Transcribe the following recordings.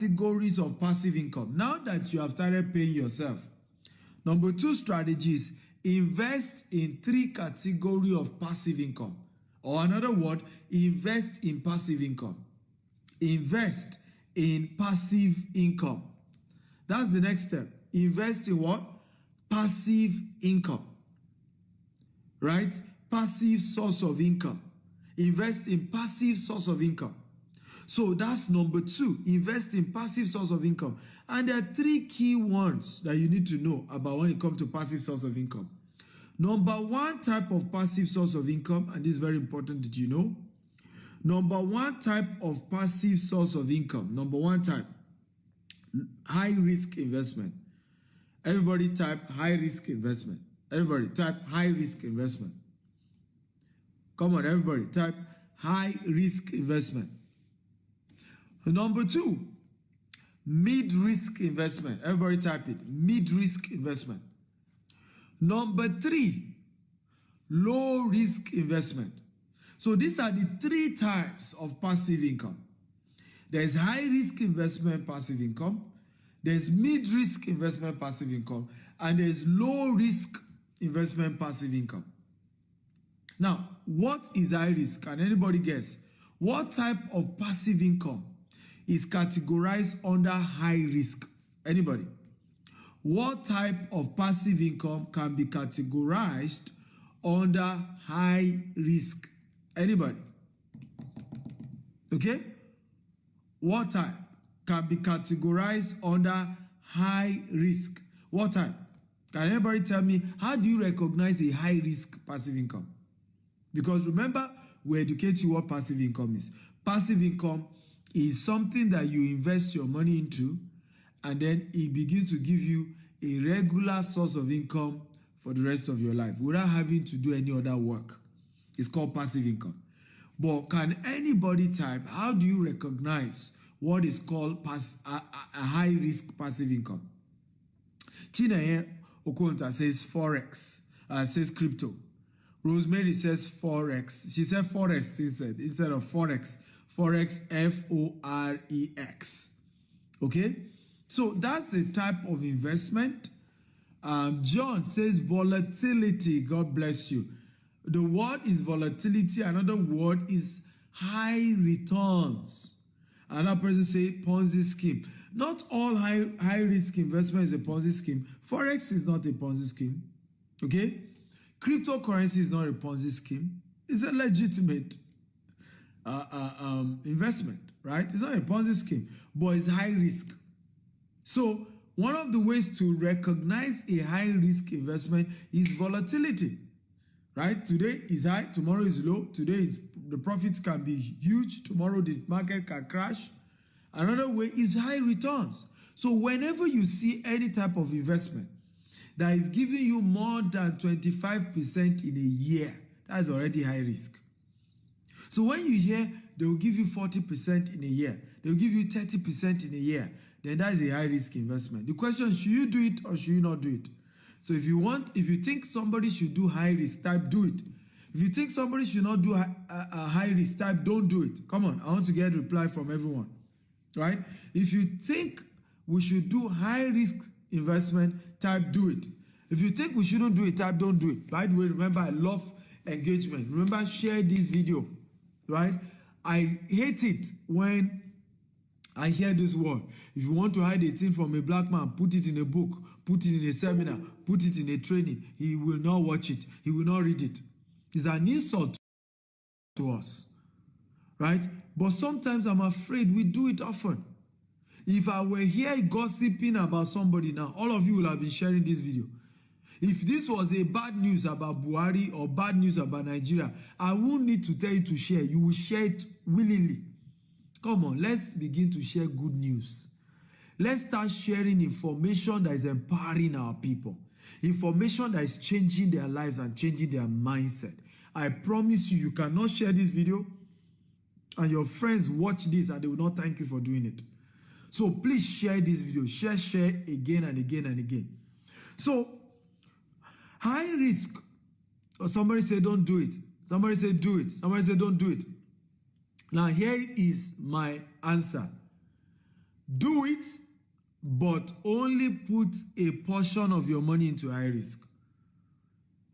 categories of passive income. Now that you have started paying yourself, number 2 strategy is invest in 3 categories of passive income. Or another word, invest in passive income. Invest in passive income. That's the next step. Invest in what? Passive income. Right? Passive source of income. Invest in passive source of income. So that's number 2. Invest in passive source of income. And there are 3 key ones that you need to know about when it comes to passive source of income. Number 1 type of passive source of income, and this is very important that you know. Number 1 type of passive source of income. Number 1 type, high risk investment. Everybody type high risk investment. Everybody type high risk investment. Come on, everybody type high risk investment. Number 2, mid risk investment. Everybody type it, mid risk investment. Number 3, low risk investment. So these are the 3 types of passive income. There's high risk investment passive income, there's mid risk investment passive income, and there's low risk investment passive income. Now, what is high risk? Can anybody guess? What type of passive income is categorized under high risk? Anybody? What type of passive income can be categorized under high risk? Anybody? Okay? What type can be categorized under high risk? What type? Can anybody tell me, how do you recognize a high risk passive income? Because remember, we educate you what passive income is. Passive income is something that you invest your money into, and then it begins to give you a regular source of income for the rest of your life without having to do any other work. It's called passive income. But can anybody type, how do you recognize what is called a high risk passive income? Chineye Okonta says Forex, says crypto. Rosemary says Forex. She said Forex instead of Forex. Forex, Forex. Okay? So that's the type of investment. John says volatility. God bless you. The word is volatility. Another word is high returns. Another person say Ponzi scheme. Not all high risk investment is a Ponzi scheme. Forex is not a Ponzi scheme. Okay? Cryptocurrency is not a Ponzi scheme. It's a legitimate investment, right? It's not a Ponzi scheme, but it's high risk. So one of the ways to recognize a high risk investment is volatility, right? Today is high, tomorrow is low. Today the profits can be huge. Tomorrow the market can crash. Another way is high returns. So whenever you see any type of investment that is giving you more than 25% in a year, that's already high risk. So when you hear they will give you 40% in a year, they will give you 30% in a year, then that is a high risk investment. The question is, should you do it or should you not do it? So if you think somebody should do high risk, type do it. If you think somebody should not do a high risk, type don't do it. Come on, I want to get a reply from everyone, right? If you think we should do high risk investment, type do it. If you think we shouldn't do it, type don't do it. By the way, remember, I love engagement. Remember, share this video, right? I hate it when I hear this word. If you want to hide a thing from a black man, put it in a book, put it in a seminar, put it in a training. He will not watch it. He will not read it. It's an insult to us, right? But sometimes I'm afraid we do it often. If I were here gossiping about somebody now, all of you will have been sharing this video. If this was a bad news about Buhari or bad news about Nigeria, I won't need to tell you to share. You will share it willingly. Come on, let's begin to share good news. Let's start sharing information that is empowering our people. Information that is changing their lives and changing their mindset. I promise you, you cannot share this video and your friends watch this and they will not thank you for doing it. So please share this video. Share again and again and again. So, high risk. Or somebody say don't do it. Somebody say do it. Somebody say don't do it. Now here is my answer. Do it, but only put a portion of your money into high risk.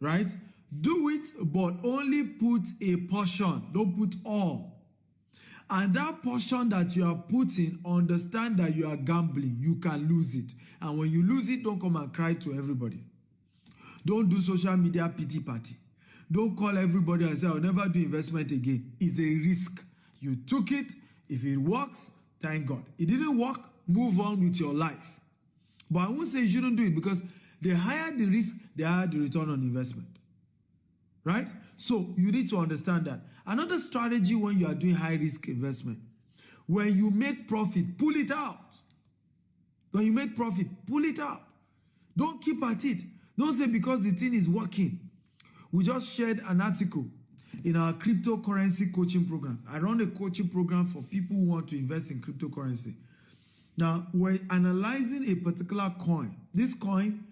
Right? Do it, but only put a portion. Don't put all. And that portion that you are putting, understand that you are gambling. You can lose it. And when you lose it, don't come and cry to everybody. Don't do social media pity party. Don't call everybody and say, I'll never do investment again. It's a risk. You took it. If it works, thank God. It didn't work, move on with your life. But I won't say you shouldn't do it, because the higher the risk, the higher the return on investment. Right? So you need to understand that. Another strategy when you are doing high risk investment, when you make profit, pull it out. When you make profit, pull it out. Don't keep at it. Don't say because the thing is working. We just shared an article in our cryptocurrency coaching program. I run a coaching program for people who want to invest in cryptocurrency. Now, we're analyzing a particular coin. This coin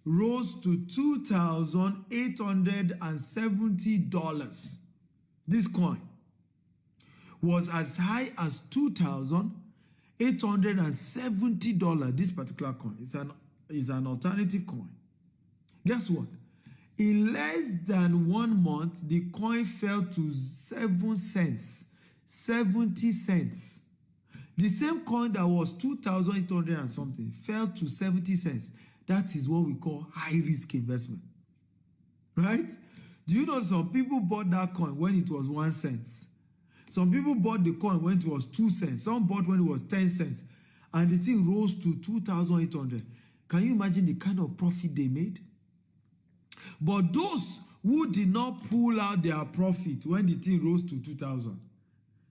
rose to $2,870. This coin was as high as $2,870. This particular coin is an alternative coin. Guess what? In less than 1 month, the coin fell to 7 cents, 70 cents. The same coin that was 2,800 and something fell to 70 cents. That is what we call high risk investment. Right? Do you know some people bought that coin when it was 1 cent? Some people bought the coin when it was 2 cents. Some bought when it was 10 cents. And the thing rose to 2,800. Can you imagine the kind of profit they made? But those who did not pull out their profit when the thing rose to 2,000,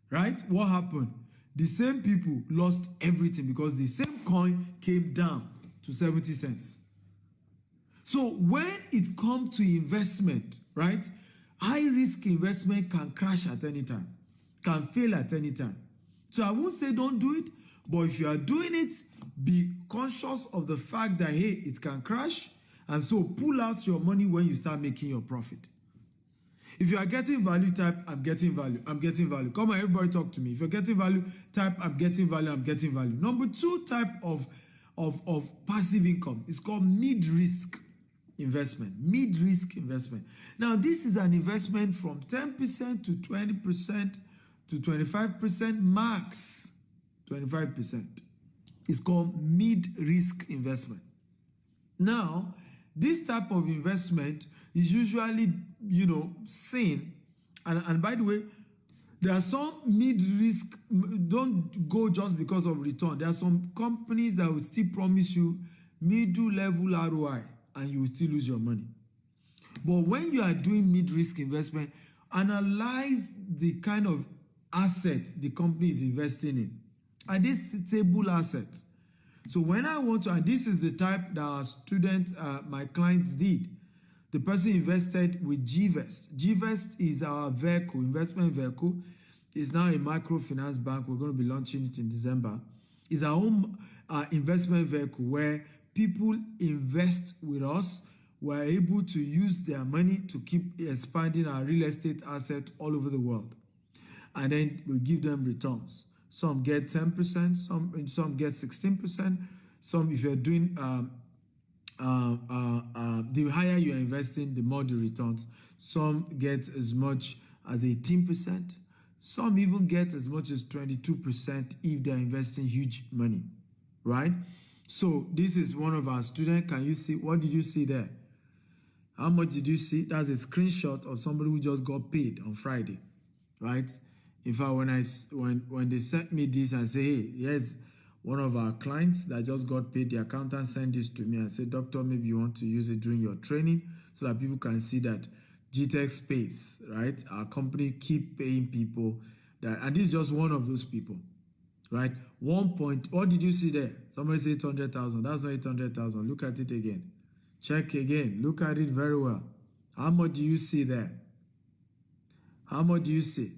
right? What happened? The same people lost everything because the same coin came down to 70 cents. So when it comes to investment, right? High risk investment can crash at any time, can fail at any time. So I won't say don't do it, but if you are doing it, be conscious of the fact that, hey, it can crash. And so pull out your money when you start making your profit. If you are getting value, type, I'm getting value, I'm getting value. Come on, everybody talk to me. If you're getting value, type, I'm getting value, I'm getting value. Number 2 type of passive income is called mid-risk investment. Mid-risk investment. Now, this is an investment from 10% to 20% to 25% max. 25%. It's called mid-risk investment. Now, this type of investment is usually, seen, and by the way, there are some mid-risk, don't go just because of return. There are some companies that will still promise you middle level ROI and you will still lose your money. But when you are doing mid-risk investment, analyze the kind of assets the company is investing in. Are these stable assets? So when I want to, and this is the type that our students, my clients did. The person invested with GVest. GVest is our vehicle, investment vehicle. It's now a microfinance bank. We're going to be launching it in December. It's our own investment vehicle where people invest with us. We're able to use their money to keep expanding our real estate asset all over the world. And then we give them returns. Some get 10%, some get 16%. Some, if you're doing, the higher you're investing, the more the returns. Some get as much as 18%. Some even get as much as 22% if they're investing huge money, right? So this is one of our students. Can you see? What did you see there? How much did you see? That's a screenshot of somebody who just got paid on Friday, right? In fact, when they sent me this and say, hey, here's one of our clients that just got paid, the accountant sent this to me and said, doctor, maybe you want to use it during your training so that people can see that GTech space, right? Our company keep paying people that, and this is just one of those people, right? What did you see there? Somebody said 800,000. That's not 800,000. Look at it again. Check again. Look at it very well. How much do you see there? How much do you see?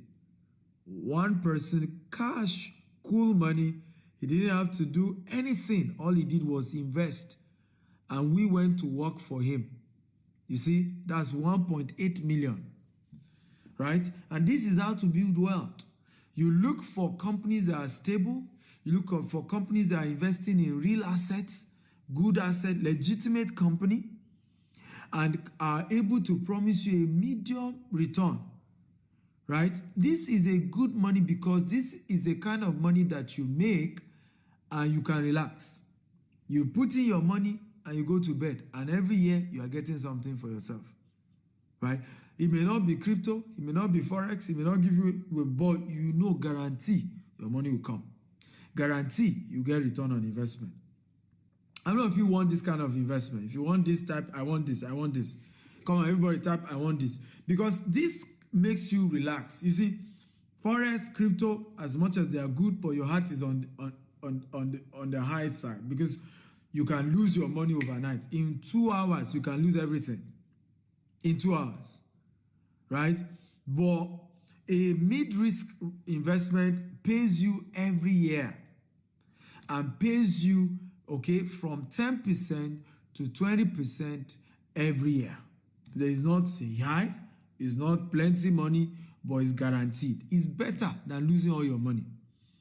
One person, cash, cool money. He didn't have to do anything. All he did was invest. And we went to work for him. You see, that's 1.8 million. Right? And this is how to build wealth. You look for companies that are stable. You look for companies that are investing in real assets, good asset, legitimate company, and are able to promise you a medium return, right? This is a good money because this is the kind of money that you make and you can relax. You put in your money and you go to bed, and every year you are getting something for yourself, right? It may not be crypto, it may not be forex, it may not give you, but you know, guarantee your money will come. Guarantee you get return on investment. I don't know if you want this kind of investment. If you want this type, I want this, I want this. Come on, everybody type, I want this. Because this makes you relax. You see, forex, crypto, as much as they are good, but your heart is on the high side, because you can lose your money overnight. In 2 hours, you can lose everything. In 2 hours, right? But a mid-risk investment pays you every year and pays you, okay, from 10% to 20% every year. There is not high, it's not plenty money, but it's guaranteed. It's better than losing all your money.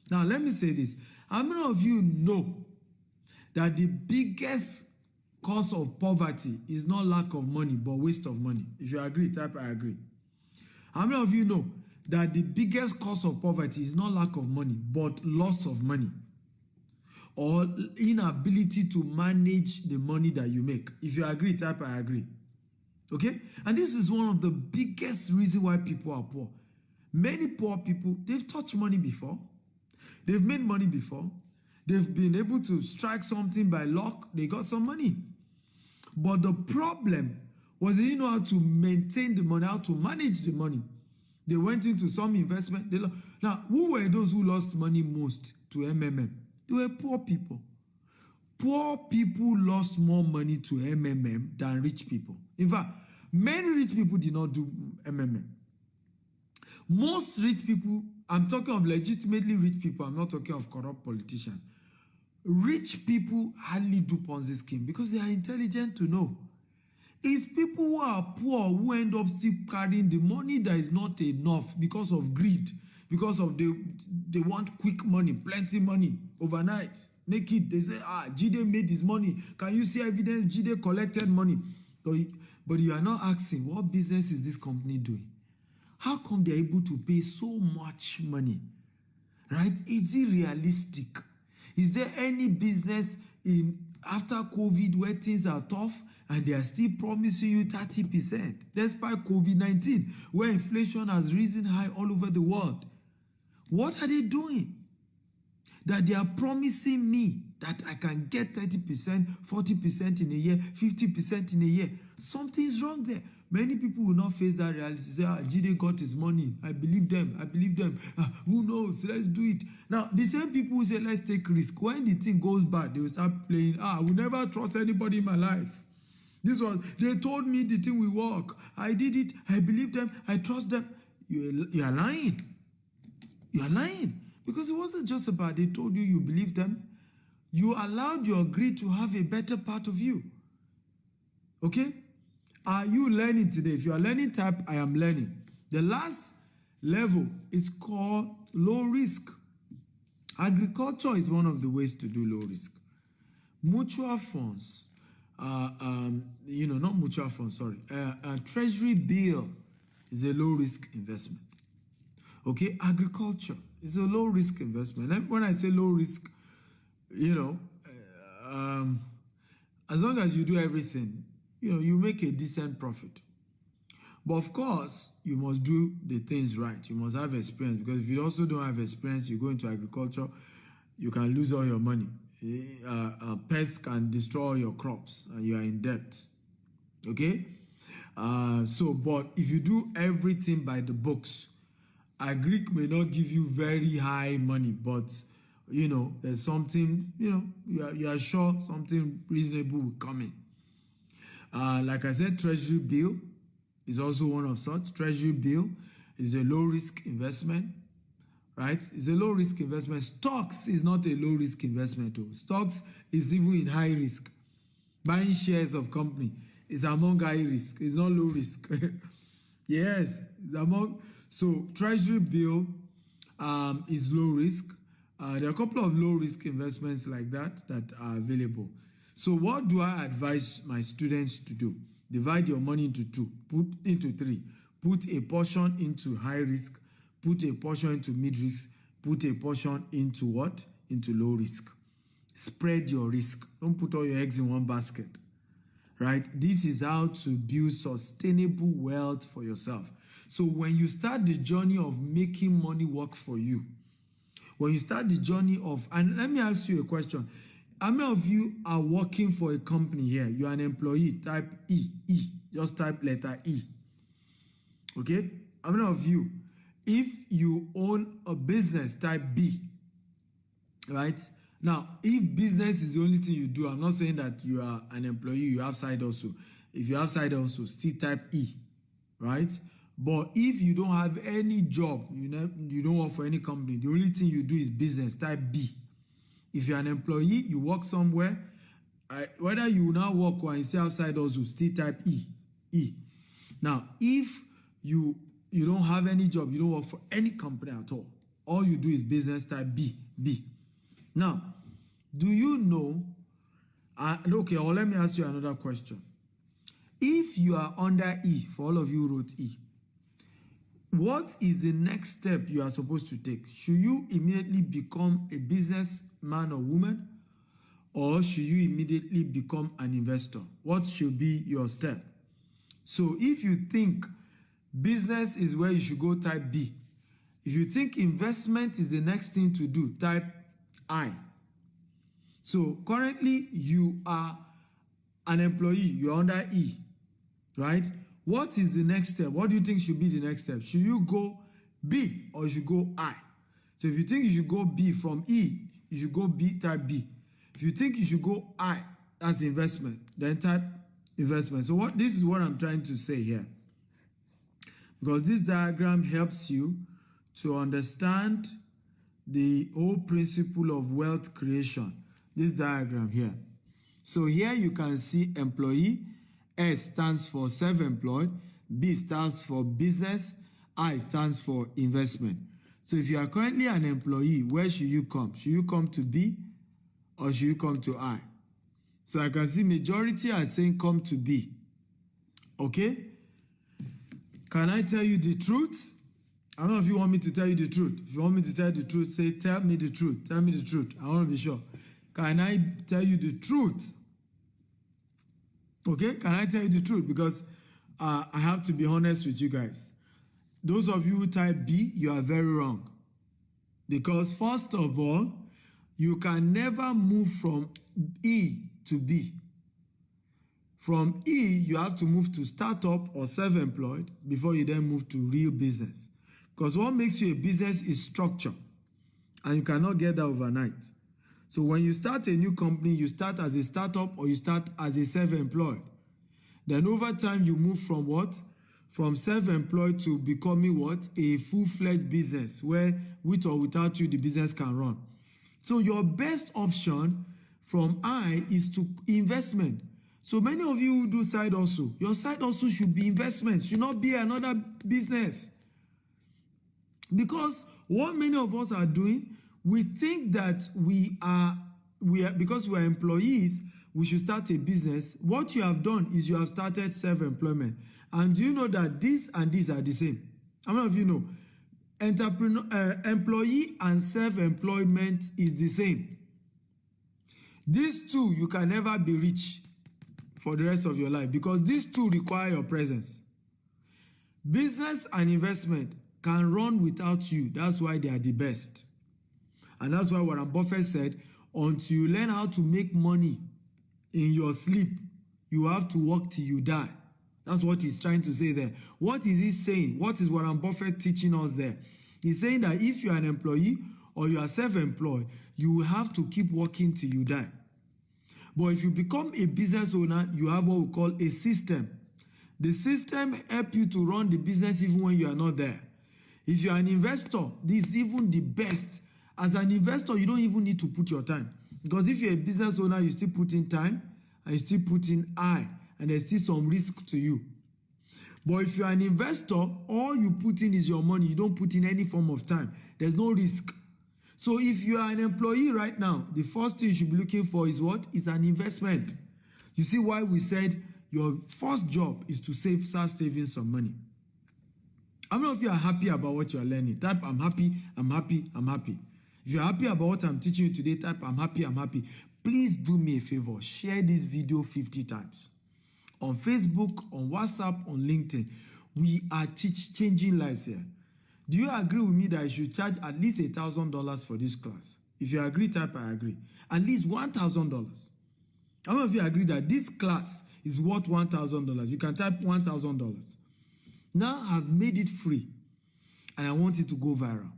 Now, let me say this. How many of you know that the biggest cause of poverty is not lack of money, but waste of money? If you agree, type I agree. How many of you know that the biggest cause of poverty is not lack of money, but loss of money, or inability to manage the money that you make? If you agree, type I agree. Okay? And this is one of the biggest reasons why people are poor. Many poor people, they've touched money before. They've made money before. They've been able to strike something by luck. They got some money. But the problem was they didn't know how to maintain the money, how to manage the money. They went into some investment. Now, who were those who lost money most to MMM? They were poor people. Poor people lost more money to MMM than rich people. In fact, many rich people did not do MMM. Most rich people, I'm talking of legitimately rich people, I'm not talking of corrupt politicians. Rich people hardly do Ponzi scheme because they are intelligent to know. It's people who are poor who end up still carrying the money that is not enough because of greed, because of they want quick money, plenty money, overnight. Naked, they say, Jide made his money. Can you see evidence? Jide collected money. But you are not asking, what business is this company doing? How come they're able to pay so much money? Right? Is it realistic? Is there any business after COVID where things are tough and they are still promising you 30%? Despite COVID-19, where inflation has risen high all over the world. What are they doing? That they are promising me that I can get 30%, 40% in a year, 50% in a year. Something's wrong there. Many people will not face that reality. Say, Jide got his money. I believe them. I believe them. Who knows? Let's do it. Now, the same people who say, let's take risk. When the thing goes bad, they will start playing, I will never trust anybody in my life. They told me the thing will work. I did it. I believe them. I trust them. You are lying. You are lying. Because it wasn't just about they told you you believe them. You allowed your greed to have a better part of you. Okay? Are you learning today? If you are learning, type I am learning. The last level is called low risk. Agriculture is one of the ways to do low risk. Mutual funds, not mutual funds, sorry. Treasury bill is a low risk investment. Okay, agriculture is a low risk investment. And when I say low risk, as long as you do everything, you make a decent profit. But of course, you must do the things right. You must have experience, because if you also don't have experience, you go into agriculture, you can lose all your money. Pests can destroy your crops and you are in debt. Okay? But if you do everything by the books, agric may not give you very high money, but there's something, you are sure something reasonable will come in. Like I said, treasury bill is also one of such. Treasury bill is a low risk investment, right? It's a low risk investment. Stocks is not a low risk investment. Stocks is even in high risk. Buying shares of company is among high risk. It's not low risk. Yes, it's among. So treasury bill is low risk. There are a couple of low-risk investments like that are available. So what do I advise my students to do? Divide your money into three. Put a portion into high risk, put a portion into mid risk, put a portion into what? Into low risk. Spread your risk. Don't put all your eggs in one basket, right? This is how to build sustainable wealth for yourself. So when you start the journey of making money work for you, when you start the journey of, and let me ask you a question. How many of you are working for a company here? You are an employee, type E. Just type letter E. Okay? How many of you, if you own a business, type B. Right? Now, if business is the only thing you do, I'm not saying that you are an employee, you have side hustle. If you have side hustle, still type E. Right? But if you don't have any job, you don't work for any company, the only thing you do is business, type B. If you're an employee, you work somewhere, whether you now work or you stay outside also, still type E. Now, if you don't have any job, you don't work for any company at all you do is business, type B. Now, do you know, okay, or let me ask you another question. If you are under E, for all of you who wrote E, what is the next step you are supposed to take? Should you immediately become a businessman or woman, or should you immediately become an investor? What should be your step? So if you think business is where you should go, type B. If you think investment is the next thing to do, type I. So currently you are an employee, you're under E, right? What is the next step? What do you think should be the next step? Should you go B or you should go I? So if you think you should go B from E, you should go B, type B. If you think you should go I, that's investment, then type investment. So this is what I'm trying to say here. Because this diagram helps you to understand the whole principle of wealth creation. This diagram here. So here you can see employee, S stands for self-employed, B stands for business, I stands for investment. So if you are currently an employee, where should you come? Should you come to B or should you come to I? So I can see majority are saying come to B. Okay? Can I tell you the truth? I don't know if you want me to tell you the truth. If you want me to tell you the truth, say, tell me the truth. Tell me the truth. I want to be sure. Can I tell you the truth? Okay, can I tell you the truth? Because I have to be honest with you guys. Those of you who type B, you are very wrong. Because first of all, you can never move from E to B. From E, you have to move to startup or self-employed before you then move to real business. Because what makes you a business is structure. And you cannot get that overnight. So when you start a new company, you start as a startup or you start as a self-employed. Then over time, you move from what? From self-employed to becoming what? A full-fledged business where with or without you, the business can run. So your best option from I is to investment. So many of you who do side hustle, your side hustle should be investment, should not be another business. Because what many of us are doing, we think that because we are employees, we should start a business. What you have done is you have started self-employment. And do you know that this and this are the same? How many of you know? Employee and self-employment is the same. These two, you can never be rich for the rest of your life because these two require your presence. Business and investment can run without you. That's why they are the best. And that's why Warren Buffett said, until you learn how to make money in your sleep, you have to work till you die. That's what he's trying to say there. What is he saying? What is Warren Buffett teaching us there? He's saying that if you're an employee or you are self-employed, you will have to keep working till you die. But if you become a business owner, you have what we call a system. The system helps you to run the business even when you are not there. If you are an investor, this is even the best. As an investor, you don't even need to put your time. Because if you're a business owner, you still put in time and you still put in I, and there's still some risk to you. But if you're an investor, all you put in is your money. You don't put in any form of time. There's no risk. So if you are an employee right now, the first thing you should be looking for is what? Is an investment. You see why we said your first job is to start saving some money. How many of you are happy about what you are learning? Type, I'm happy, I'm happy, I'm happy. If you're happy about what I'm teaching you today, type, I'm happy, I'm happy. Please do me a favor, share this video 50 times. On Facebook, on WhatsApp, on LinkedIn. We are changing lives here. Do you agree with me that I should charge at least $1,000 for this class? If you agree, type I agree. At least $1,000. How many of you agree that this class is worth $1,000? You can type $1,000. Now I've made it free and I want it to go viral.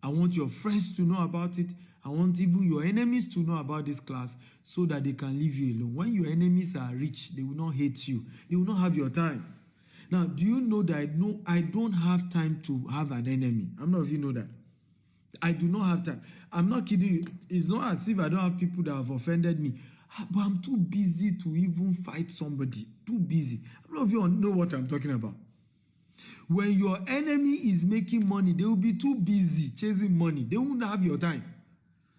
I want your friends to know about it. I want even your enemies to know about this class so that they can leave you alone. When your enemies are rich, they will not hate you. They will not have your time. Now, do you know that I don't have time to have an enemy? How many of you know that? I do not have time. I'm not kidding you. It's not as if I don't have people that have offended me. But I'm too busy to even fight somebody. Too busy. How many of you know what I'm talking about? When your enemy is making money, they will be too busy chasing money. They won't have your time.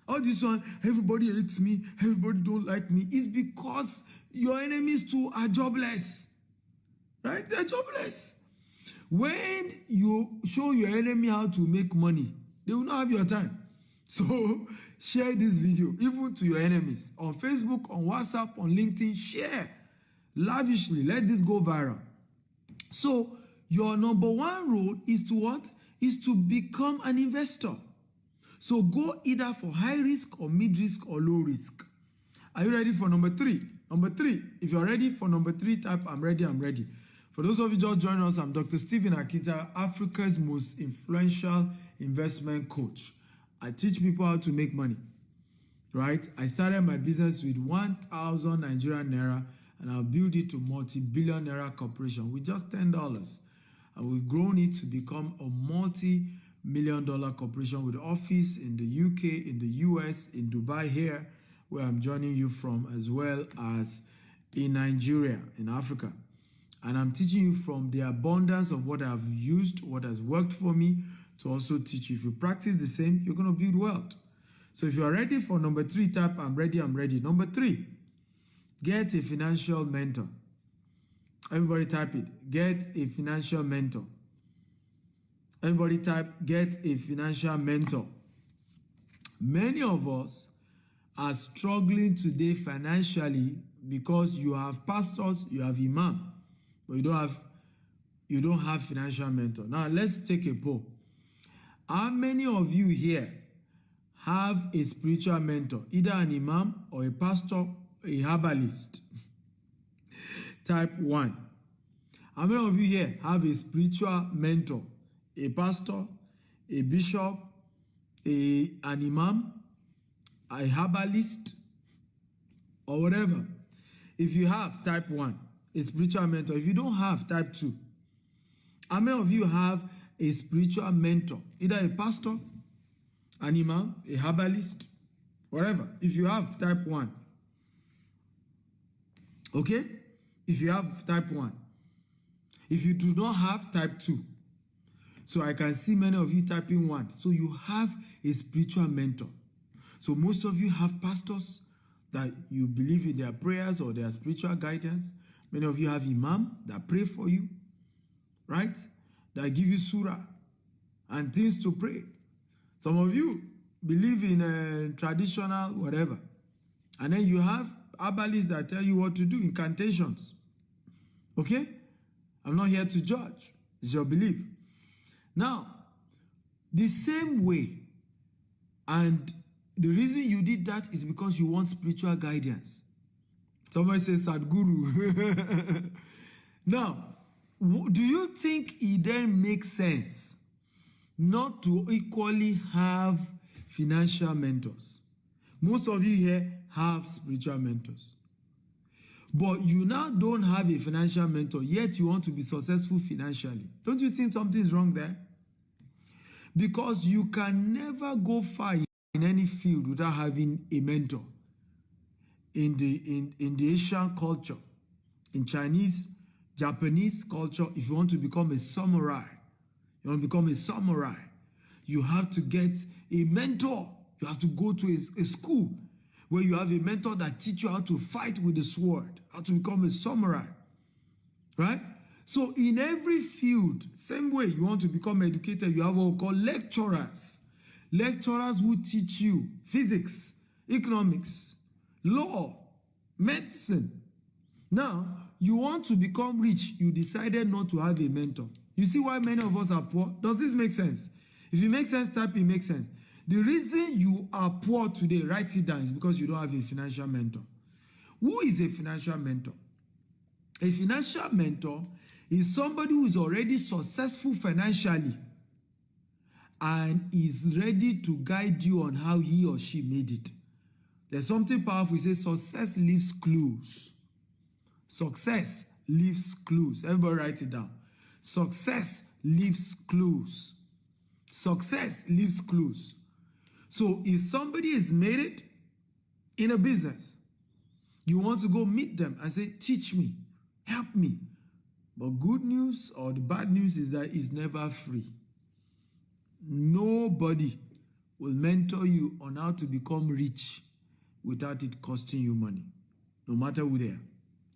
All this one, everybody hates me, everybody don't like me. It's because your enemies too are jobless. Right? They're jobless. When you show your enemy how to make money, they will not have your time. So share this video, even to your enemies. On Facebook, on WhatsApp, on LinkedIn, share lavishly. Let this go viral. So your number one role is to what? Is to become an investor. So go either for high risk or mid risk or low risk. Are you ready for number 3? Number 3, if you're ready for number 3, type I'm ready, I'm ready. For those of you just joining us, I'm Dr. Stephen Akita, Africa's most influential investment coach. I teach people how to make money, right? I started my business with 1,000 Nigerian Naira and I'll build it to multi-billion Naira corporation with just $10. And we've grown it to become a multi-million dollar corporation with office in the UK, in the US, in Dubai here, where I'm joining you from, as well as in Nigeria, in Africa. And I'm teaching you from the abundance of what I've used, what has worked for me, to also teach you. If you practice the same, you're going to build wealth. So if you're ready for number 3, type I'm ready, I'm ready. Number 3, get a financial mentor. Everybody type it. Get a financial mentor. Everybody type, get a financial mentor. Many of us are struggling today financially because you have pastors, you have imam, but you don't have financial mentor. Now let's take a poll. How many of you here have a spiritual mentor, either an imam or a pastor, a herbalist? Type 1. How many of you here have a spiritual mentor, a pastor, a bishop, an imam, a herbalist, or whatever? If you have, type 1, a spiritual mentor. If you don't have, type 2. How many of you have a spiritual mentor, either a pastor, an imam, a herbalist, whatever? If you have, type 1. Okay? If you have, type 1. If you do not have, type 2. So I can see many of you typing 1. So you have a spiritual mentor. So most of you have pastors that you believe in their prayers or their spiritual guidance. Many of you have imam that pray for you, right? That give you surah and things to pray. Some of you believe in traditional whatever. And then you have herbalists that tell you what to do, incantations. Okay? I'm not here to judge. It's your belief. Now, the same way, and the reason you did that is because you want spiritual guidance. Somebody says Sadhguru. Now, do you think it then makes sense not to equally have financial mentors? Most of you here have spiritual mentors. But you now don't have a financial mentor, yet you want to be successful financially. Don't you think something's wrong there? Because you can never go far in any field without having a mentor. In the Asian culture, in Chinese, Japanese culture, if you want to become a samurai, you have to get a mentor. You have to go to a school where you have a mentor that teach you how to fight with the sword, how to become a samurai, right? So in every field, same way you want to become educated, you have what we call lecturers. Lecturers who teach you physics, economics, law, medicine. Now, you want to become rich, you decided not to have a mentor. You see why many of us are poor? Does this make sense? If it makes sense, type it makes sense. The reason you are poor today, write it down, is because you don't have a financial mentor. Who is a financial mentor? A financial mentor is somebody who is already successful financially and is ready to guide you on how he or she made it. There's something powerful. It says success leaves clues. Success leaves clues. Everybody write it down. Success leaves clues. Success leaves clues. So if somebody has made it in a business, you want to go meet them and say, teach me, help me. But good news or the bad news is that it's never free. Nobody will mentor you on how to become rich without it costing you money. No matter who they are,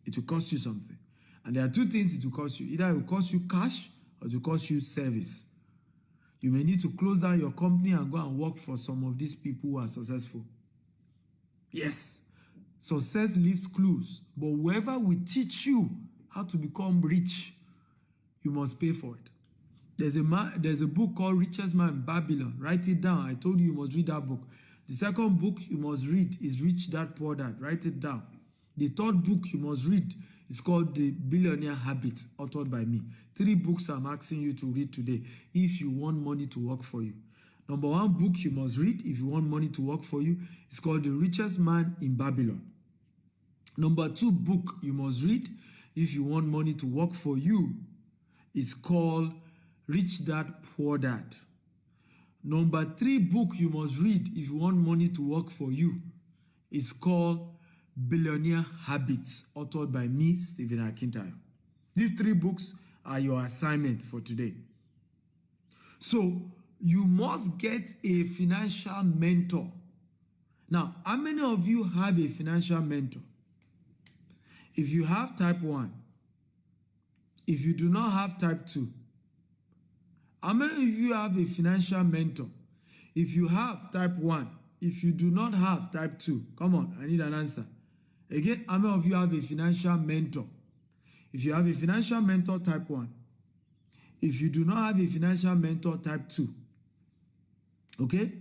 it will cost you something. And there are two things it will cost you. Either it will cost you cash or it will cost you service. You may need to close down your company and go and work for some of these people who are successful. Yes, success leaves clues. But whoever will teach you how to become rich, you must pay for it. There's a book called Richest Man in Babylon. Write it down. I told you must read that book. The second book you must read is Rich Dad Poor Dad. Write it down. The third book you must read is called The Billionaire Habits, authored by me. 3 books I'm asking you to read today if you want money to work for you. Number 1 book you must read if you want money to work for you is called The Richest Man in Babylon. Number 2 book you must read if you want money to work for you is called Rich Dad Poor Dad. Number 3 book you must read if you want money to work for you is called Billionaire Habits, authored by me, Stephen Akintayo. These 3 books are your assignment for today. So you must get a financial mentor. Now, how many of you have a financial mentor? If you have type 1, if you do not have type 2, how many of you have a financial mentor? If you have type 1, if you do not have type 2, come on, I need an answer. Again, how many of you have a financial mentor? If you have a financial mentor, type 1. If you do not have a financial mentor, type 2. Okay?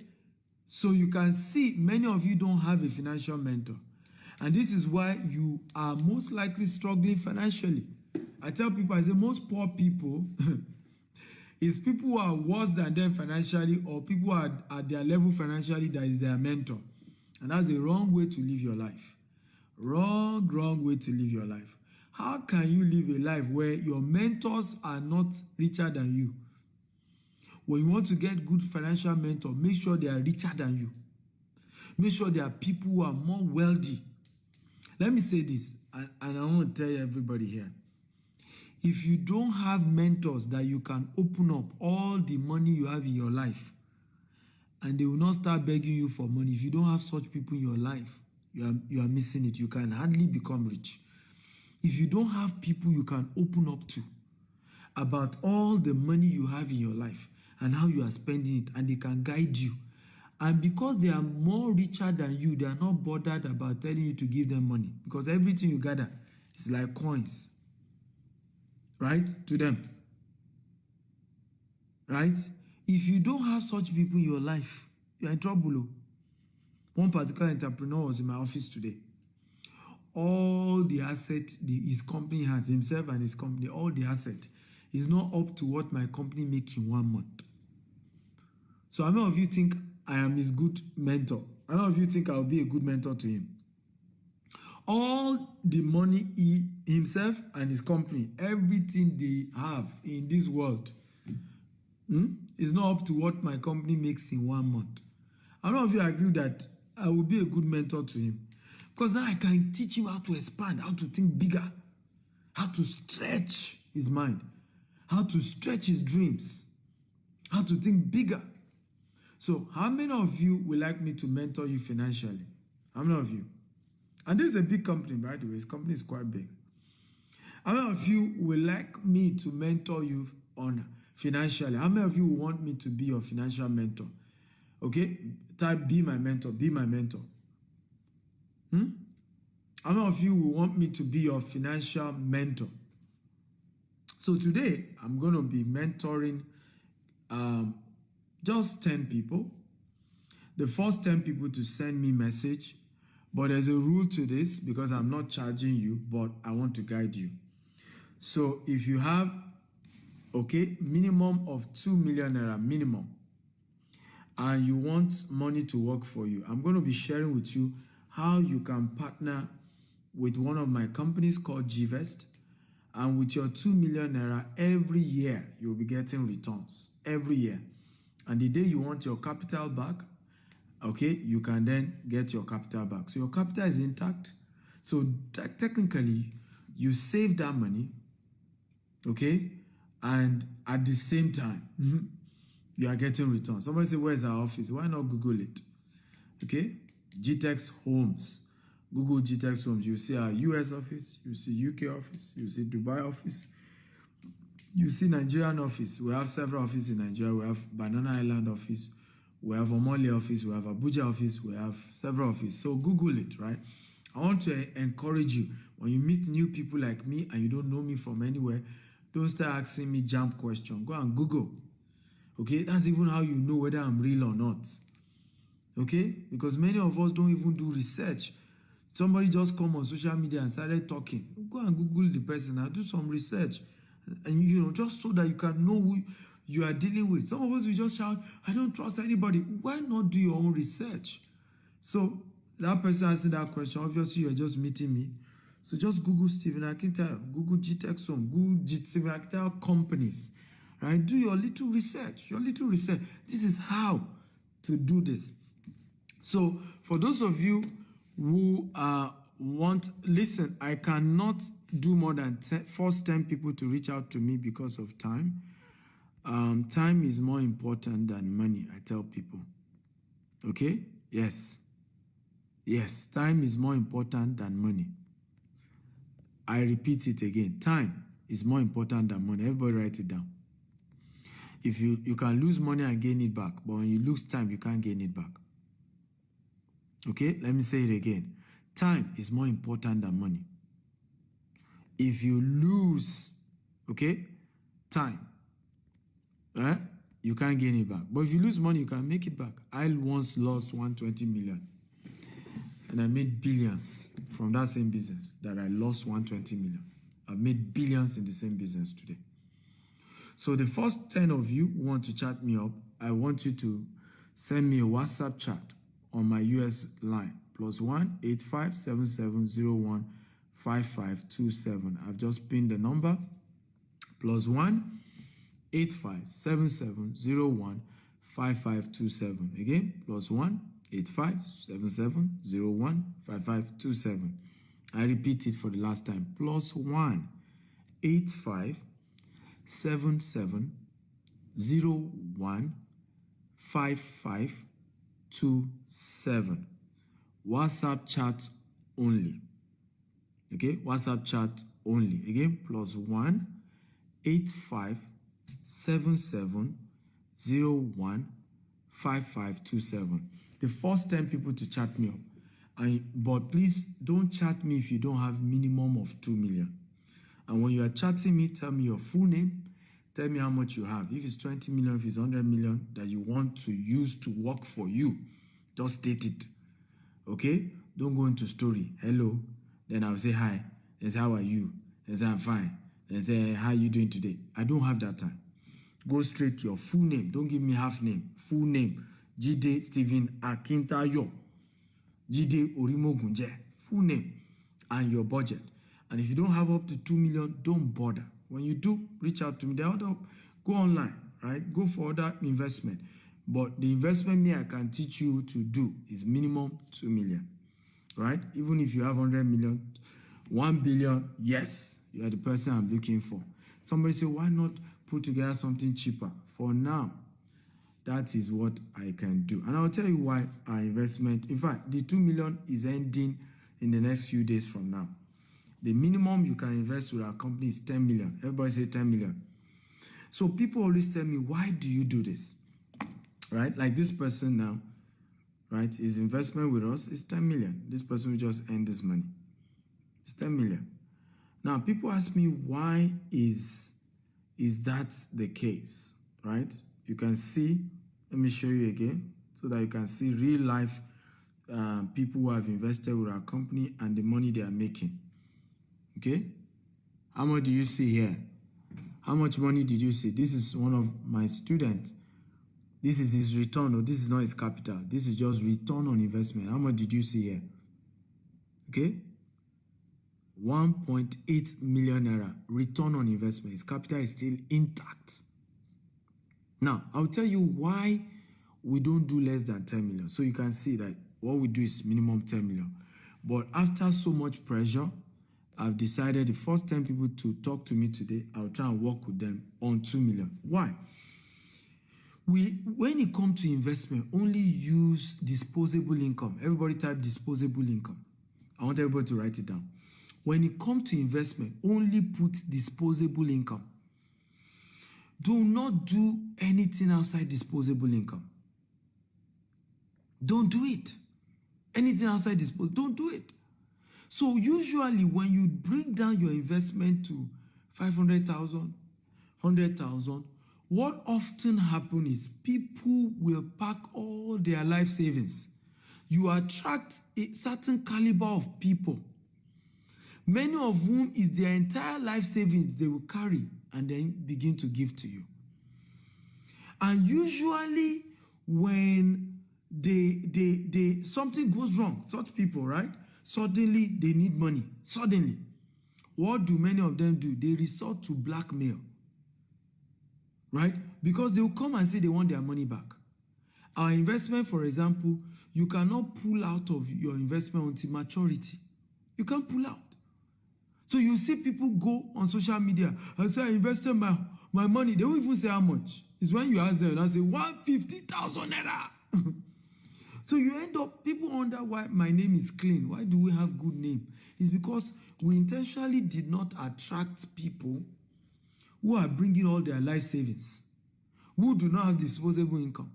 So you can see many of you don't have a financial mentor. And this is why you are most likely struggling financially. I tell people, I say most poor people is people who are worse than them financially, or people who are at their level financially that is their mentor. And that's a wrong way to live your life. Wrong way to live your life. How can you live a life where your mentors are not richer than you? When you want to get good financial mentor, make sure they are richer than you. Make sure they are people who are more wealthy. Let me say this, and I want to tell everybody here. If you don't have mentors that you can open up all the money you have in your life, and they will not start begging you for money, if you don't have such people in your life, you are missing it. You can hardly become rich. If you don't have people you can open up to about all the money you have in your life and how you are spending it, and they can guide you, and because they are more richer than you, they are not bothered about telling you to give them money, because everything you gather is like coins, right, to them, right? If you don't have such people in your life, you are in trouble. One particular entrepreneur was in my office today. All the asset his company has, himself and his company, all the asset is not up to what my company makes in 1 month. So how many of you think I am his good mentor? How many of you think I'll be a good mentor to him? All the money he himself and his company, everything they have in this world, is not up to what my company makes in 1 month. How many of you agree that I will be a good mentor to him? Because now I can teach him how to expand, how to think bigger, how to stretch his mind, how to stretch his dreams, how to think bigger. So how many of you would like me to mentor you financially? How many of you? And this is a big company, by the way. This company is quite big. How many of you would like me to mentor you on financially? How many of you want me to be your financial mentor? Okay, type be my mentor, be my mentor. How many of you will want me to be your financial mentor? So today, I'm going to be mentoring just 10 people. The first 10 people to send me message, but there's a rule to this because I'm not charging you, but I want to guide you. So if you have, minimum of 2 million naira minimum, and you want money to work for you, I'm going to be sharing with you how you can partner with one of my companies called GVest, and with your 2 million naira every year, you'll be getting returns every year. And the day you want your capital back, you can then get your capital back. So your capital is intact. So technically, you save that money, and at the same time, you are getting returns. Somebody say, where's our office? Why not Google it? GTEX Homes. Google GTEX Homes. You see our US office, you see UK office, you see Dubai office, you see Nigerian office. We have several offices in Nigeria. We have Banana Island office, we have Omole office, we have Abuja office, we have several offices. So Google it, right? I want to encourage you, when you meet new people like me and you don't know me from anywhere, don't start asking me jump questions. Go and Google. That's even how you know whether I'm real or not. Because many of us don't even do research. Somebody just come on social media and started talking. Go and Google the person and do some research. And, just so that you can know who you are dealing with. Some of us will just shout, I don't trust anybody. Why not do your own research? So that person asking that question, obviously you're just meeting me. So just Google Stephen Akintayo, Google GTEX Home, Google Stephen Akintayo companies. Right? Do your little research. This is how to do this. So for those of you who listen, I cannot do more than first 10 people to reach out to me because of time. Time is more important than money, I tell people. Yes, time is more important than money. I repeat it again. Time is more important than money. Everybody write it down. If you can lose money and gain it back, but when you lose time, you can't gain it back. Let me say it again. Time is more important than money. If you lose, time, you can't gain it back. But if you lose money, you can make it back. I once lost 120 million. And I made billions from that same business that I lost 120 million. I've made billions in the same business today. So the first 10 of you who want to chat me up, I want you to send me a WhatsApp chat on my US line, +1 857701 5527. I've just pinned the number, +1 857701 5527. Again, +1 857701 5527. I repeat it for the last time, +1 857701 5527. WhatsApp chat only. WhatsApp chat only. Again, +1 857701 5527. The first 10 people to chat me up. But please don't chat me if you don't have minimum of 2 million. And when you are chatting me, tell me your full name. Tell me how much you have. If it's 20 million, if it's 100 million that you want to use to work for you, just state it. Don't go into story. Hello. Then I'll say hi. Then say, how are you? Then say, I'm fine. Then say, how are you doing today? I don't have that time. Go straight to your full name. Don't give me half name. Full name. Jide Stephen Akintayo. Jide Orimogunje. Full name. And your budget. And if you don't have up to 2 million, don't bother. When you do, reach out to me. Go online, right? Go for other investment. But the investment I can teach you to do is minimum 2 million, right? Even if you have 100 million, 1 billion, yes, you are the person I'm looking for. Somebody say, why not put together something cheaper? For now, that is what I can do. And I'll tell you why our investment, in fact, the 2 million is ending in the next few days from now. The minimum you can invest with our company is 10 million. Everybody say 10 million. So people always tell me, why do you do this? Right? Like this person now, right? His investment with us is 10 million. This person will just earn this money. It's 10 million. Now, people ask me, why is that the case, right? You can see, let me show you again, so that you can see real life people who have invested with our company and the money they are making. Okay? How much do you see here? How much money did you see? This is one of my students. This is his return, or this is not his capital. This is just return on investment. How much did you see here? Okay? 1.8 million naira return on investment. His capital is still intact. Now, I'll tell you why we don't do less than 10 million. So you can see that what we do is minimum 10 million. But after so much pressure, I've decided the first 10 people to talk to me today, I'll try and work with them on 2 million. Why? When it comes to investment, only use disposable income. Everybody type disposable income. I want everybody to write it down. When it comes to investment, only put disposable income. Do not do anything outside disposable income. Don't do it. Anything outside disposable, don't do it. So usually when you bring down your investment to 500,000, 100,000, what often happens is people will pack all their life savings. You attract a certain caliber of people, many of whom is their entire life savings they will carry and then begin to give to you. And usually when something goes wrong, such people, right? Suddenly they need money. Suddenly. What do many of them do? They resort to blackmail. Right? Because they will come and say they want their money back. Our investment, for example, you cannot pull out of your investment until maturity. You can't pull out. So you see people go on social media and say, I invested my money. They won't even say how much. It's when you ask them and I say, 150,000 naira. So you end up, people wonder why my name is clean. Why do we have good name? It's because we intentionally did not attract people who are bringing all their life savings, who do not have disposable income.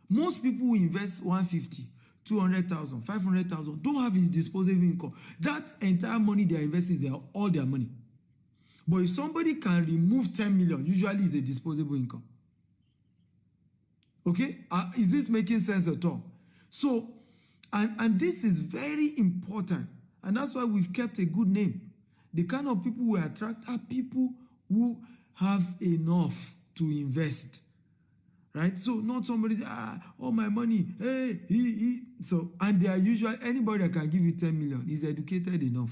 Most people who invest 150, 200,000, 500,000 don't have a disposable income. That entire money they are investing is all their money. But if somebody can remove 10 million, usually it's a disposable income. Okay? Is this making sense at all? So, and this is very important. And that's why we've kept a good name. The kind of people we attract are people who have enough to invest. Right? So not somebody say, all my money, hey, So, and they are usually, anybody that can give you 10 million is educated enough.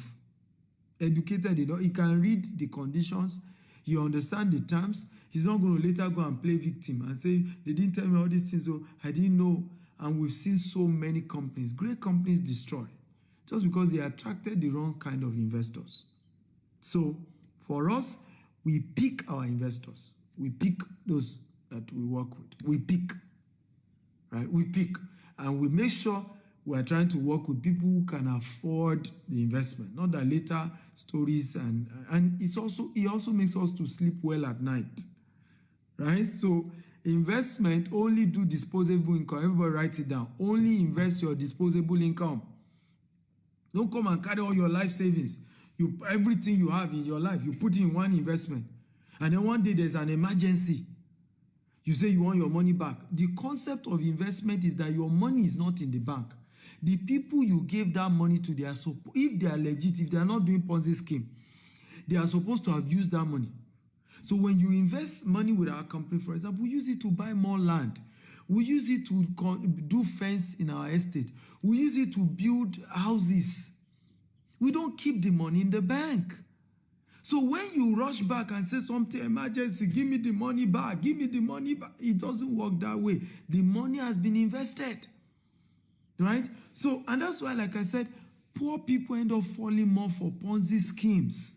Educated enough. He can read the conditions. He understand the terms. He's not going to later go and play victim and say, they didn't tell me all these things, so I didn't know. And we've seen so many companies, great companies destroy just because they attracted the wrong kind of investors. So for us, we pick our investors. We pick those that we work with. We pick, right? We pick. And we make sure we are trying to work with people who can afford the investment. Not that later stories and it also makes us to sleep well at night. Right? So investment, only do disposable income. Everybody write it down. Only invest your disposable income. Don't come and carry all your life savings. Everything you have in your life, you put in one investment. And then one day there's an emergency. You say you want your money back. The concept of investment is that your money is not in the bank. The people you gave that money to, if they are legit, if they are not doing Ponzi scheme, they are supposed to have used that money. So when you invest money with our company, for example, we use it to buy more land. We use it to do fence in our estate. We use it to build houses. We don't keep the money in the bank. So when you rush back and say something, emergency, give me the money back, it doesn't work that way. The money has been invested. Right? So, and that's why, like I said, poor people end up falling more for Ponzi schemes.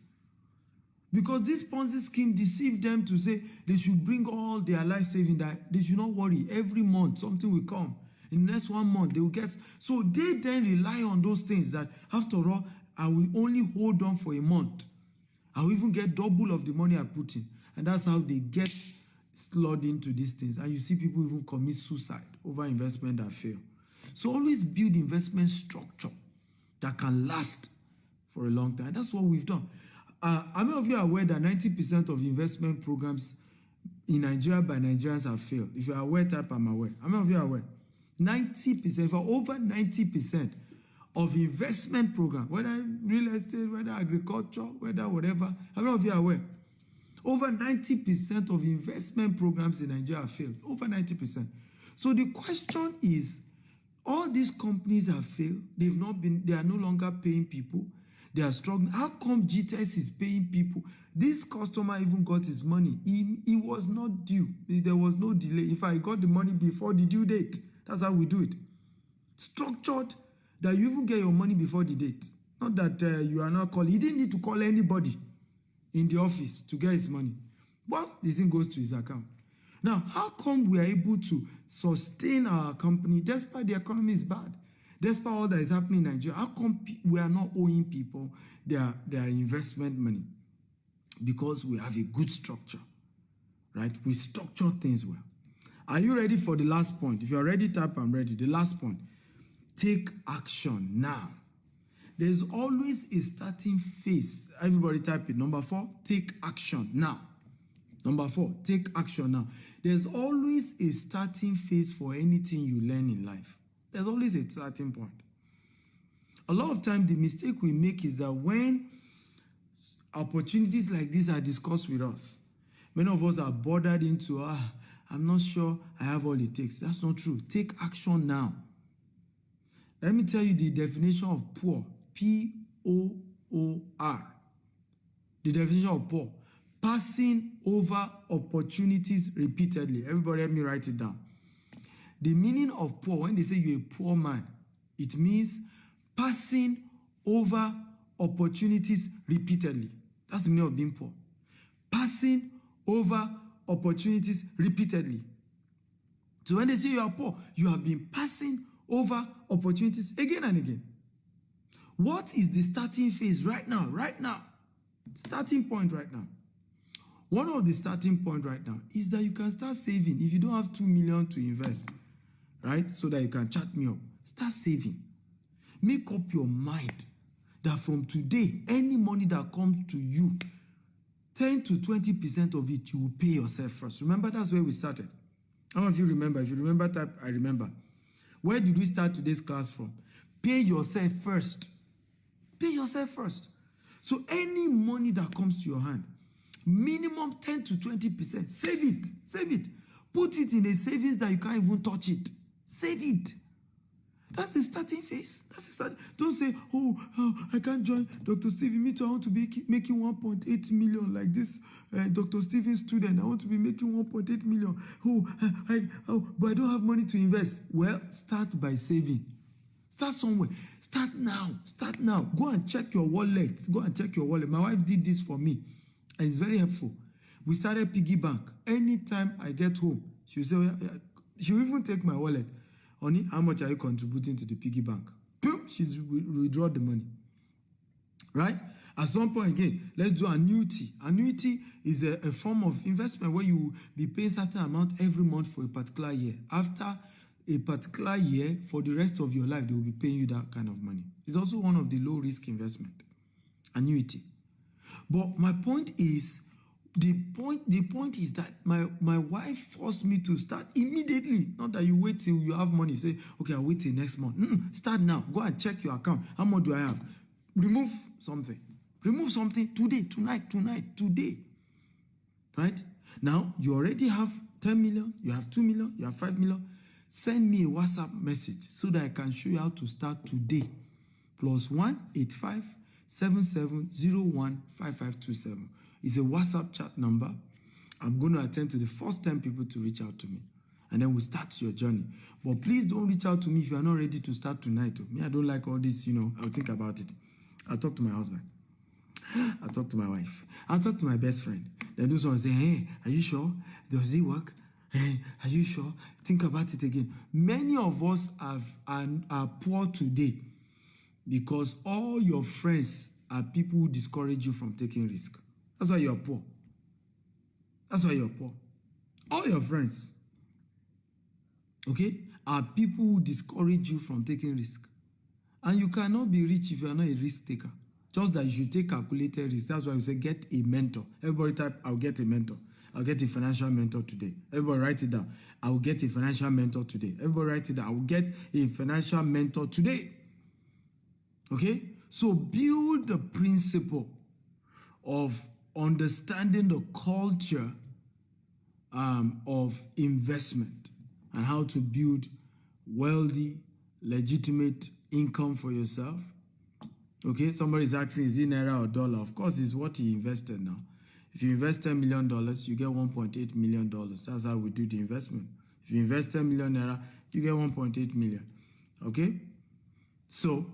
Because this Ponzi scheme deceived them to say they should bring all their life savings, that they should not worry. Every month, something will come. In the next 1 month, they will get. So they then rely on those things that, after all, I will only hold on for a month. I will even get double of the money I put in. And that's how they get slid into these things. And you see people even commit suicide over investment that fail. So always build investment structure that can last for a long time. That's what we've done. How many of you are aware that 90% of investment programs in Nigeria by Nigerians have failed? If you are aware, type I'm aware. How many of you are aware? 90%, for over 90% of investment programs, whether real estate, whether agriculture, whether whatever, how many of you are aware? Over 90% of investment programs in Nigeria have failed. Over 90%. So the question is, all these companies have failed. They are no longer paying people. They are struggling. How come GTS is paying people? This customer even got his money. He was not due. There was no delay. If I got the money before the due date, that's how we do it. Structured that you even get your money before the date. Not that you are not calling. He didn't need to call anybody in the office to get his money. But the thing goes to his account. Now, how come we are able to sustain our company despite the economy is bad? Despite all that is happening in Nigeria, how come we are not owing people their investment money? Because we have a good structure, right? We structure things well. Are you ready for the last point? If you're ready, type I'm ready. The last point, take action now. There's always a starting phase. Everybody type it. Number 4, take action now. Number 4, take action now. There's always a starting phase for anything you learn in life. There's always a starting point. A lot of times, the mistake we make is that when opportunities like this are discussed with us, many of us are bothered into, I'm not sure I have all it takes. That's not true. Take action now. Let me tell you the definition of poor. P-O-O-R. The definition of poor. Passing over opportunities repeatedly. Everybody help me write it down. The meaning of poor, when they say you're a poor man, it means passing over opportunities repeatedly. That's the meaning of being poor. Passing over opportunities repeatedly. So when they say you are poor, you have been passing over opportunities again and again. What is the starting phase right now? Right now. Starting point right now. One of the starting point right now is that you can start saving. If you don't have 2 million to invest, right, so that you can chat me up, start saving. Make up your mind that from today, any money that comes to you, 10 to 20% of it, you will pay yourself first. Remember, that's where we started. How many of you remember? If you remember, type I remember. Where did we start today's class from? Pay yourself first. Pay yourself first. So any money that comes to your hand, minimum 10 to 20%, save it. Save it. Put it in a savings that you can't even touch it. Save it. That's the starting phase. That's the start. Don't say, I can't join Dr. Stephen. Me too, I want to be making 1.8 million like this Dr. Stephen student. I want to be making 1.8 million. But I don't have money to invest. Well, start by saving. Start somewhere. Start now. Start now. Go and check your wallet. Go and check your wallet. My wife did this for me, and it's very helpful. We started piggy bank. Anytime I get home, she'll say, she'll even take my wallet. Honey, how much are you contributing to the piggy bank? Boom, she's withdraw the money. Right? At some point again, let's do annuity. Annuity is a form of investment where you will be paying certain amount every month for a particular year. After a particular year, for the rest of your life, they will be paying you that kind of money. It's also one of the low-risk investment. Annuity. But my point is, the point is that my wife forced me to start immediately. Not that you wait till you have money. Say, okay, I'll wait till next month. Start now. Go and check your account. How much do I have? Remove something. Remove something today, tonight, today. Right? Now, you already have 10 million. You have 2 million. You have 5 million. Send me a WhatsApp message so that I can show you how to start today. +1 85 7701 5527. It's a WhatsApp chat number. I'm going to attend to the first 10 people to reach out to me. And then we'll start your journey. But please don't reach out to me if you are not ready to start tonight. Me, I don't like all this, I'll think about it. I'll talk to my husband. I'll talk to my wife. I'll talk to my best friend. Then do someone say, hey, are you sure? Does it work? Hey, are you sure? Think about it again. Many of us are poor today because all your friends are people who discourage you from taking risk. That's why you're poor. That's why you're poor. All your friends, okay, are people who discourage you from taking risk. And you cannot be rich if you are not a risk taker. Just that you should take calculated risk. That's why we say get a mentor. Everybody type, I'll get a mentor. I'll get a financial mentor today. Everybody write it down. I will get a financial mentor today. Everybody write it down. I will get a financial mentor today. Okay? So build the principle of understanding the culture of investment and how to build wealthy, legitimate income for yourself. Okay, somebody's asking, is it naira or dollar? Of course, it's what he invested now. If you invest $10 million, you get $1.8 million. That's how we do the investment. If you invest 10 million naira, you get 1.8 million. Okay? So,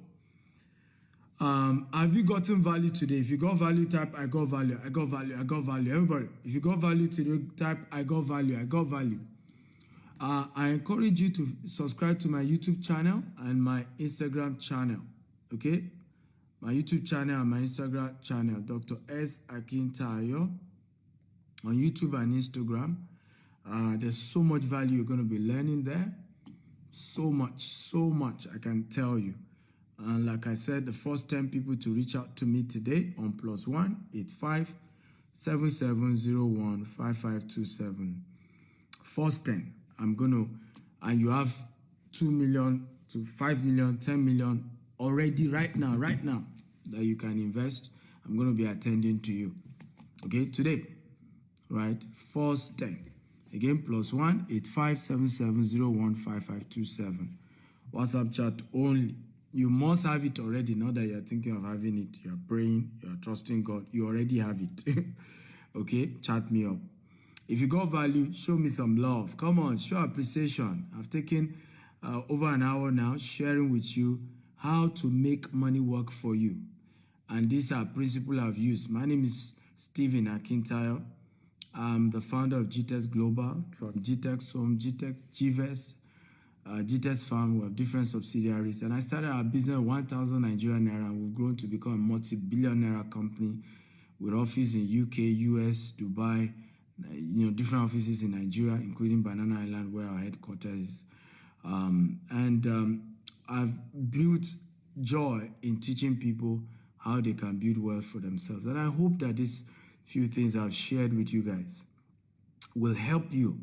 have you gotten value today? If you got value, type I got value, I got value, I got value. Everybody, if you got value today, type I got value, I got value. I encourage you to subscribe to my YouTube channel and my Instagram channel. Okay? My YouTube channel and my Instagram channel, Dr. S. Akintayo, on YouTube and Instagram. There's so much value you're going to be learning there. So much, I can tell you. And like I said, the first 10 people to reach out to me today on +1 85 7701 5527. First 10, I'm going to, and you have 2 million to 5 million, 10 million already right now that you can invest. I'm going to be attending to you. Okay, today, right? First 10. Again, +1 85 7701 5527. WhatsApp chat only. You must have it already. Not that you're thinking of having it. You're praying, you're trusting God. You already have it. Okay, chat me up. If you got value, show me some love. Come on, show appreciation. I've taken over an hour now sharing with you how to make money work for you. And these are principles I've used. My name is Stephen Akintayo. I'm the founder of GTEX Global, from GTEX Home, GTEX, GVES, GTEX Farm. We have different subsidiaries. And I started our business 1,000 Nigerian Naira, and we've grown to become a multi-billion Naira company with office in UK, US, Dubai, different offices in Nigeria, including Banana Island, where our headquarters is. I've built joy in teaching people how they can build wealth for themselves. And I hope that these few things I've shared with you guys will help you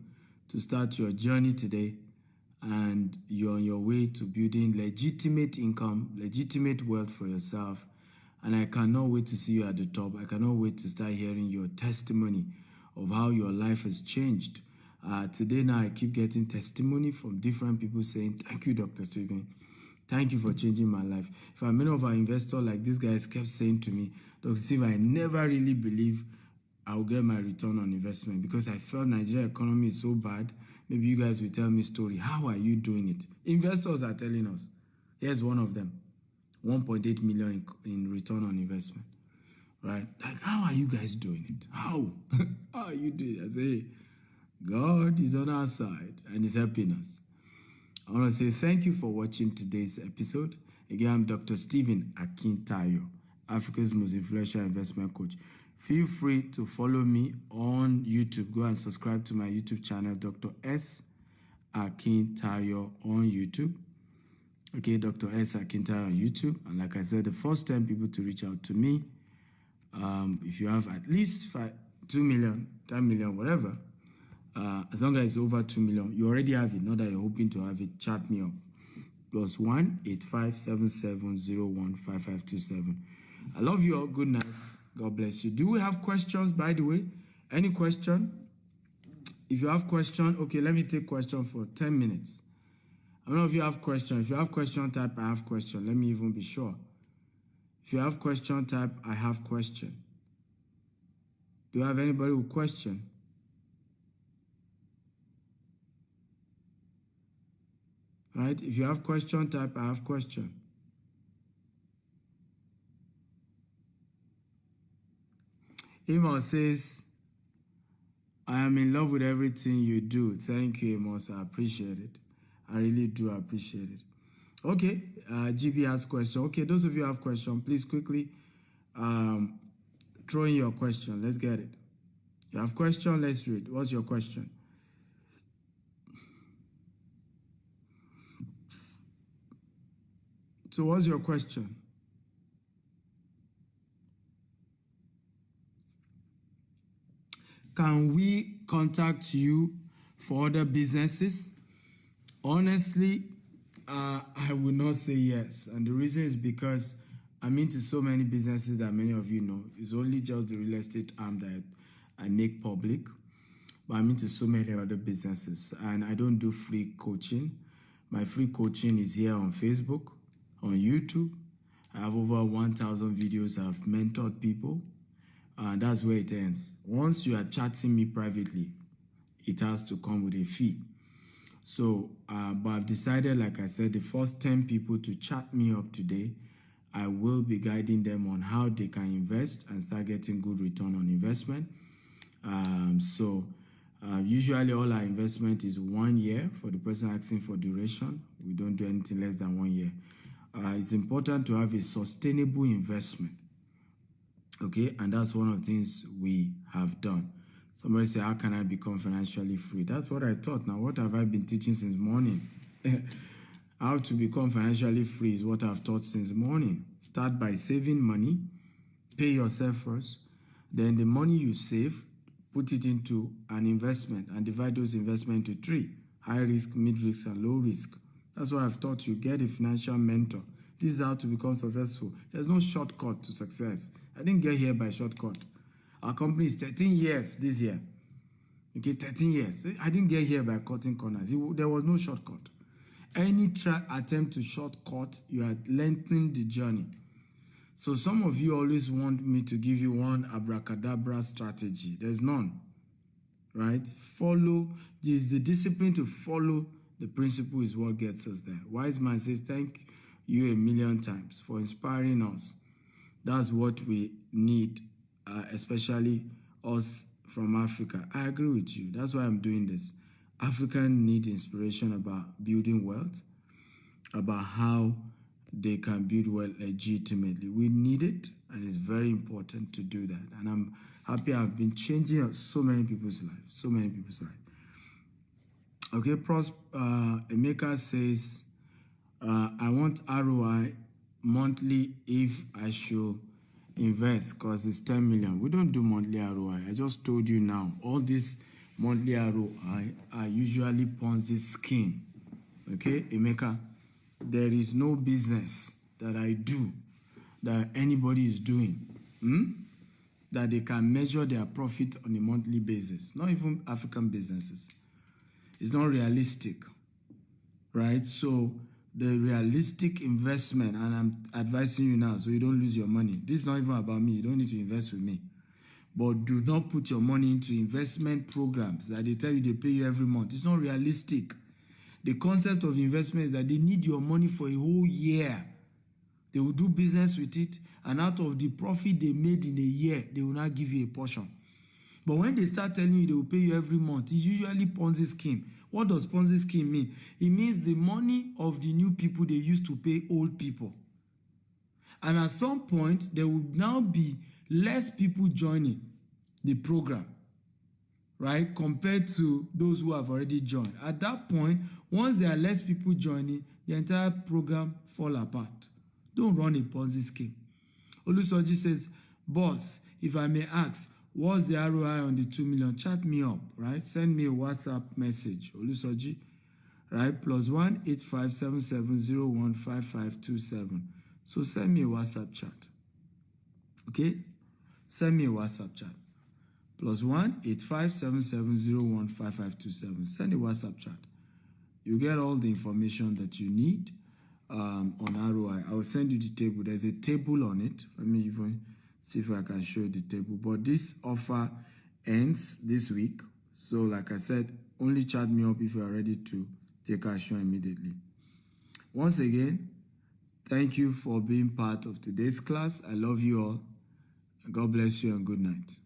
to start your journey today, and you're on your way to building legitimate income, legitimate wealth for yourself. And I cannot wait to see you at the top. I cannot wait to start hearing your testimony of how your life has changed. Today now, I keep getting testimony from different people saying, thank you, Dr. Stephen. Thank you for changing my life. In fact, many of our investors, like these guys, kept saying to me, Dr. Stephen, I never really believe I'll get my return on investment because I felt Nigeria economy is so bad. Maybe you guys will tell me a story. How are you doing it? Investors are telling us. Here's one of them. 1.8 million in return on investment. Right? Like, how are you guys doing it? How? How are you doing it? I say, God is on our side and is helping us. I want to say thank you for watching today's episode. Again, I'm Dr. Stephen Akintayo, Africa's most influential investment coach. Feel free to follow me on YouTube. Go and subscribe to my YouTube channel, Dr. S. Akintayo on YouTube. Okay, Dr. S. Akintayo on YouTube. And like I said, the first 10 people to reach out to me, if you have at least 2 million, 10 million, whatever, as long as it's over 2 million, you already have it. Not that you're hoping to have it. Chat me up. +1 85 7701 5527. I love you all. Good night. God bless you. Do we have questions, by the way? Any question? If you have question, okay, let me take question for 10 minutes. I don't know if you have question. If you have question, type I have question. Let me even be sure. If you have question, type I have question. Do you have anybody with question? Right? If you have question, type I have question. Amos says, I am in love with everything you do. Thank you, Amos. I appreciate it. I really do appreciate it. Okay, GB has question. Okay, those of you who have question, please quickly throw in your question. Let's get it. You have question? Let's read. What's your question? So what's your question? Can we contact you for other businesses? Honestly, I would not say yes. And the reason is because I'm into so many businesses that many of you know. It's only just the real estate arm that I make public. But I'm into so many other businesses. And I don't do free coaching. My free coaching is here on Facebook, on YouTube. I have over 1,000 videos. I've mentored people. And that's where it ends. Once you are chatting me privately, it has to come with a fee. So, but I've decided, like I said, the first 10 people to chat me up today, I will be guiding them on how they can invest and start getting good return on investment. Usually all our investment is 1 year for the person asking for duration. We don't do anything less than 1 year. It's important to have a sustainable investment. Okay, and that's one of the things we have done. Somebody say, how can I become financially free? That's what I taught. Now, what have I been teaching since morning? How to become financially free is what I've taught since morning. Start by saving money, pay yourself first. Then the money you save, put it into an investment and divide those investments into 3. High risk, mid risk, and low risk. That's what I've taught you. Get a financial mentor. This is how to become successful. There's no shortcut to success. I didn't get here by shortcut. Our company is 13 years this year. Okay, 13 years. I didn't get here by cutting corners. There was no shortcut. Any attempt to shortcut, you are lengthening the journey. So some of you always want me to give you one abracadabra strategy. There's none, right? Follow. This the discipline to follow the principle is what gets us there. Wise man says, thank you a million times for inspiring us. That's what we need, especially us from Africa. I agree with you. That's why I'm doing this. Africans need inspiration about building wealth, about how they can build wealth legitimately. We need it, and it's very important to do that. And I'm happy I've been changing so many people's lives, so many people's lives. Okay, Emeka says, I want ROI monthly if I should invest because it's 10 million. We don't do monthly ROI. I just told you now. All this monthly ROI are usually Ponzi scheme. Okay, Emeka, there is no business that I do that anybody is doing that they can measure their profit on a monthly basis. Not even African businesses. It's not realistic, right? So the realistic investment, and I'm advising you now so you don't lose your money. This is not even about me. You don't need to invest with me. But do not put your money into investment programs that they tell you they pay you every month. It's not realistic. The concept of investment is that they need your money for a whole year. They will do business with it, and out of the profit they made in a year, they will not give you a portion. But when they start telling you they will pay you every month, it's usually Ponzi scheme. What does Ponzi scheme mean? It means the money of the new people they used to pay old people. And at some point, there will now be less people joining the program, right, compared to those who have already joined. At that point, once there are less people joining, the entire program fall apart. Don't run a Ponzi scheme. Olusoji says, boss, if I may ask, what's the ROI on the 2 million? Chat me up, right? Send me a WhatsApp message, Olusoji, right? +1 8577015527. So send me a WhatsApp chat. Okay? Send me a WhatsApp chat. +1 8577015527. Send a WhatsApp chat. You get all the information that you need on ROI. I will send you the table. There's a table on it. Let me even see if I can show you the table. But this offer ends this week. So like I said, only chat me up if you are ready to take action immediately. Once again, thank you for being part of today's class. I love you all. God bless you and good night.